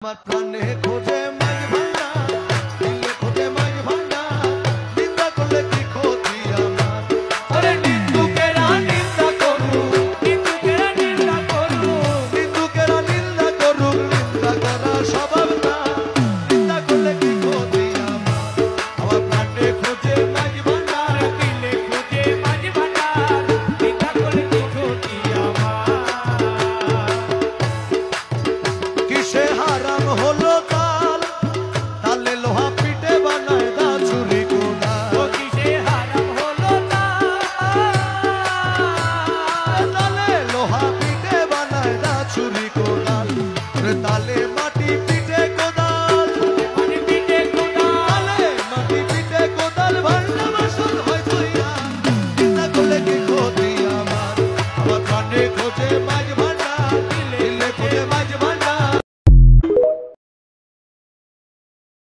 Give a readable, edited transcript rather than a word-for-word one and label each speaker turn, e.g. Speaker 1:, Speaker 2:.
Speaker 1: আমার প্রাণে খোঁজে মাঝ ভান্ডার, দিলে খোঁজে মাঝ ভান্ডার, নিন্দা করলে কি ক্ষতি আমার?
Speaker 2: ওরে নিন্দুকেরা নিন্দা করুক, নিন্দুকেরা নিন্দা করুক,
Speaker 1: নিন্দুকেরা নিন্দা করুক, নিন্দা করা স্বভাব না, নিন্দা করলে কি ক্ষতি আমার? আমার প্রাণে খোঁজে মাঝ ভান্ডার,
Speaker 2: দিলে খোঁজে মাঝ ভান্ডার, নিন্দা করলে কি ক্ষতি আমার?
Speaker 1: কিসে হারাম হলো